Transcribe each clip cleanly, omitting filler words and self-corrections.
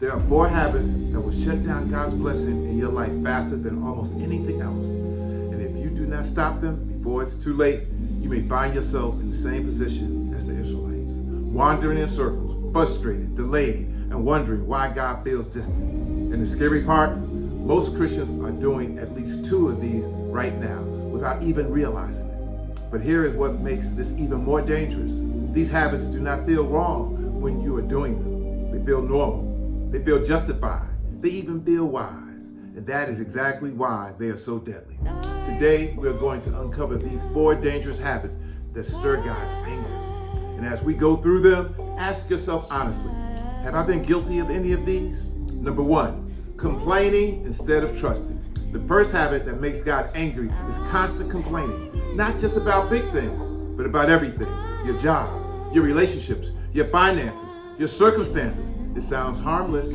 There are 4 habits that will shut down God's blessing in your life faster than almost anything else. And if you do not stop them before it's too late, you may find yourself in the same position as the Israelites, wandering in circles, frustrated, delayed, and wondering why God feels distant. And the scary part, most Christians are doing at least 2 of these right now without even realizing it. But here is what makes this even more dangerous. These habits do not feel wrong when you are doing them. They feel normal. They feel justified. They even feel wise. And that is exactly why they are so deadly. Today, we're going to uncover these 4 dangerous habits that stir God's anger. And as we go through them, ask yourself honestly, have I been guilty of any of these? Number 1, complaining instead of trusting. The first habit that makes God angry is constant complaining, not just about big things, but about everything. Your job, your relationships, your finances, your circumstances. It sounds harmless.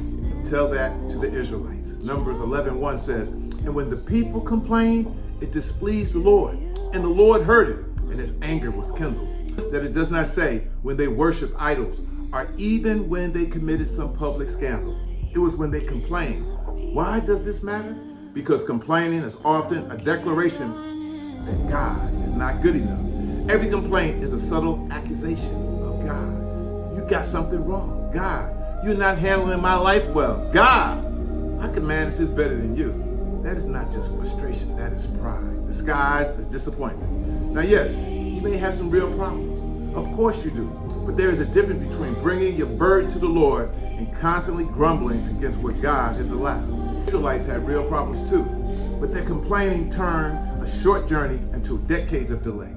Tell that to the Israelites. Numbers 11:1 says, and when the people complained, it displeased the Lord, and the Lord heard it, and his anger was kindled. That it does not say when they worship idols, or even when they committed some public scandal. It was when they complained. Why does this matter? Because complaining is often a declaration that God is not good enough. Every complaint is a subtle accusation of God. You got something wrong. God, you're not handling my life well. God, I can manage this better than you. That is not just frustration, that is pride, disguised as disappointment. Now yes, you may have some real problems. Of course you do. But there is a difference between bringing your burden to the Lord and constantly grumbling against what God has allowed. The Israelites had real problems too, but their complaining turned a short journey into decades of delay.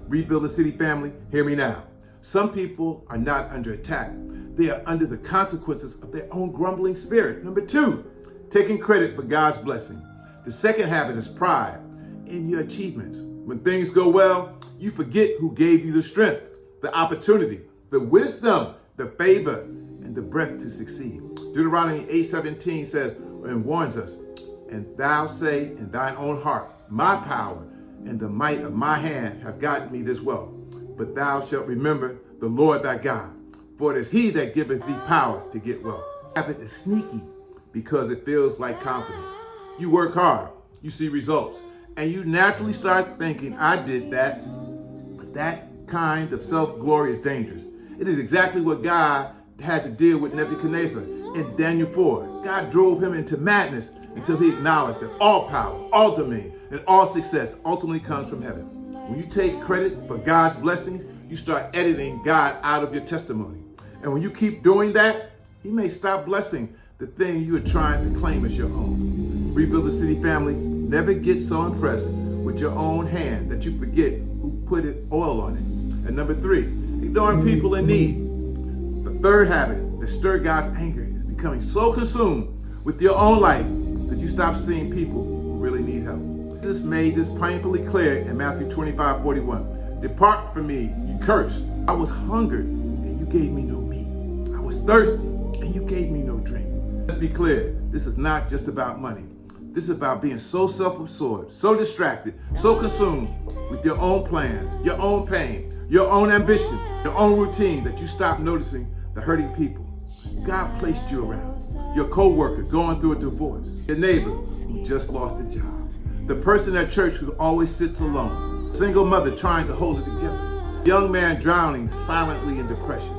Rebuild the City family, hear me now. Some people are not under attack. They are under the consequences of their own grumbling spirit. Number 2, taking credit for God's blessing. The second habit is pride in your achievements. When things go well, you forget who gave you the strength, the opportunity, the wisdom, the favor, and the breath to succeed. Deuteronomy 8:17 says and warns us, and thou say in thine own heart, my power and the might of my hand have gotten me this wealth. But thou shalt remember the Lord thy God, for it is he that giveth thee power to get wealth. Habit is sneaky because it feels like confidence. You work hard, you see results, and you naturally start thinking, I did that. But that kind of self-glory is dangerous. It is exactly what God had to deal with Nebuchadnezzar in Daniel 4. God drove him into madness until he acknowledged that all power, all dominion, and all success ultimately comes from heaven. When you take credit for God's blessings, you start editing God out of your testimony. And when you keep doing that, he may stop blessing the thing you are trying to claim as your own. Rebuild the City family. Never get so impressed with your own hand that you forget who put oil on it. And number 3, ignoring people in need. The third habit that stirred God's anger is becoming so consumed with your own life that you stop seeing people who really need help. Jesus made this painfully clear in Matthew 25:41. Depart from me, you cursed. I was hungry, and you gave me no meat. I was thirsty, and you gave me no drink. Let's be clear, this is not just about money. This is about being so self-absorbed, so distracted, so consumed with your own plans, your own pain, your own ambition, your own routine that you stop noticing the hurting people God placed you around. Your co-worker going through a divorce, your neighbor who just lost a job, the person at church who always sits alone, single mother trying to hold it together, young man drowning silently in depression.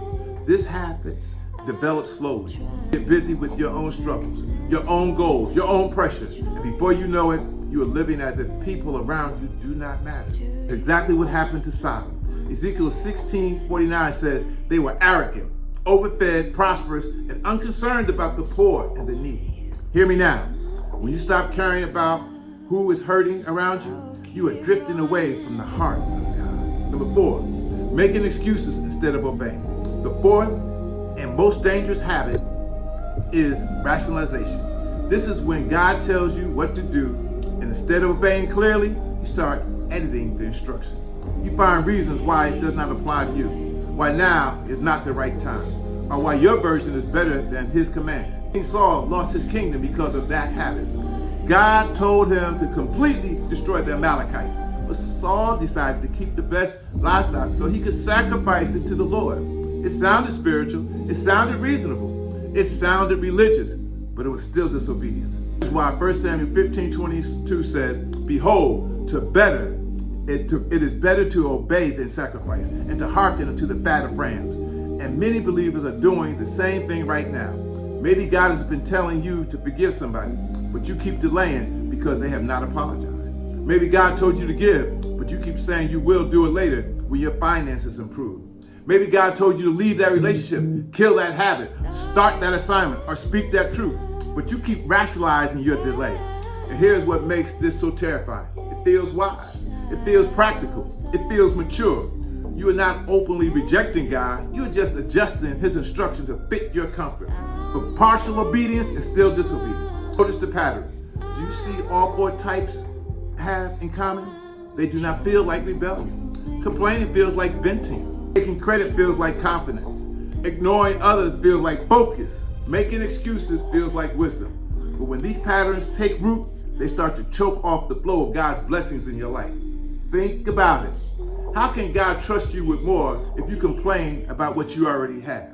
This habits develop slowly. Get busy with your own struggles, your own goals, your own pressures, and before you know it, you are living as if people around you do not matter. It's exactly what happened to Sodom. Ezekiel 16:49 says they were arrogant, overfed, prosperous, and unconcerned about the poor and the needy. Hear me now. When you stop caring about who is hurting around you, you are drifting away from the heart of God. Number 4, making excuses instead of obeying. The fourth and most dangerous habit is rationalization. This is when God tells you what to do, and instead of obeying clearly, you start editing the instruction. You find reasons why it does not apply to you, why now is not the right time, or why your version is better than his command. King Saul lost his kingdom because of that habit. God told him to completely destroy the Amalekites, but Saul decided to keep the best livestock so he could sacrifice it to the Lord. It sounded spiritual, it sounded reasonable, It sounded religious, but it was still disobedience. That's why 1 Samuel 15:22 says, behold, it is better to obey than sacrifice, and to hearken unto the fat of rams. And many believers are doing the same thing right now. Maybe God has been telling you to forgive somebody, but you keep delaying because they have not apologized. Maybe God told you to give, but you keep saying you will do it later when your finances improve. Maybe God told you to leave that relationship, kill that habit, start that assignment, or speak that truth, but you keep rationalizing your delay. And here's what makes this so terrifying. It feels wise. It feels practical. It feels mature. You are not openly rejecting God. You're just adjusting his instruction to fit your comfort. But partial obedience is still disobedience. Notice the pattern. Do you see all four types have in common? They do not feel like rebellion. Complaining feels like venting. Taking credit feels like confidence. Ignoring others feels like focus. Making excuses feels like wisdom. But when these patterns take root, they start to choke off the flow of God's blessings in your life. Think about it. How can God trust you with more if you complain about what you already have?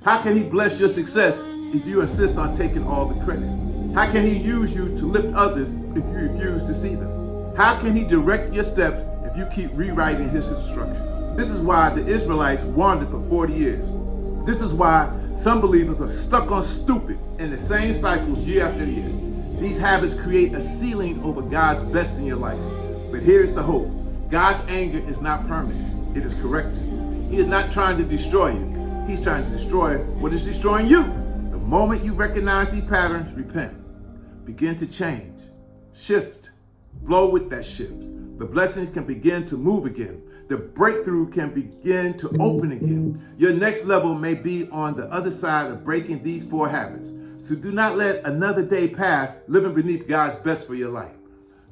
How can he bless your success if you insist on taking all the credit? How can he use you to lift others if you refuse to see them? How can he direct your steps if you keep rewriting his instructions? This is why the Israelites wandered for 40 years. This is why some believers are stuck on stupid in the same cycles year after year. These habits create a ceiling over God's best in your life. But here's the hope. God's anger is not permanent. It is corrective. He is not trying to destroy you. He's trying to destroy what is destroying you. The moment you recognize these patterns, repent. Begin to change. Shift. Flow with that shift. The blessings can begin to move again. The breakthrough can begin to open again. Your next level may be on the other side of breaking these four habits. So do not let another day pass living beneath God's best for your life.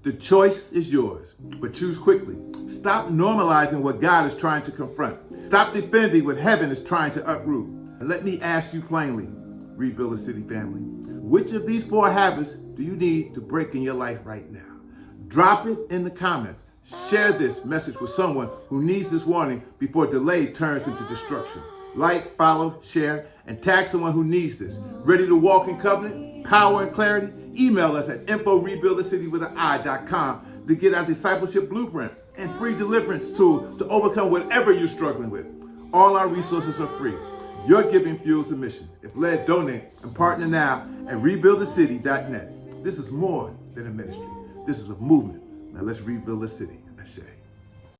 The choice is yours, but choose quickly. Stop normalizing what God is trying to confront. Stop defending what heaven is trying to uproot. And let me ask you plainly, Rebuild the City family, which of these four habits do you need to break in your life right now? Drop it in the comments. Share this message with someone who needs this warning before delay turns into destruction. Like, follow, share, and tag someone who needs this. Ready to walk in covenant, power, and clarity? Email us at info@rebuildthecity.com to get our discipleship blueprint and free deliverance tool to overcome whatever you're struggling with. All our resources are free. Your giving fuels the mission. If led, donate and partner now at rebuildthecity.net. This is more than a ministry. This is a movement. Now let's rebuild the city. Ashe.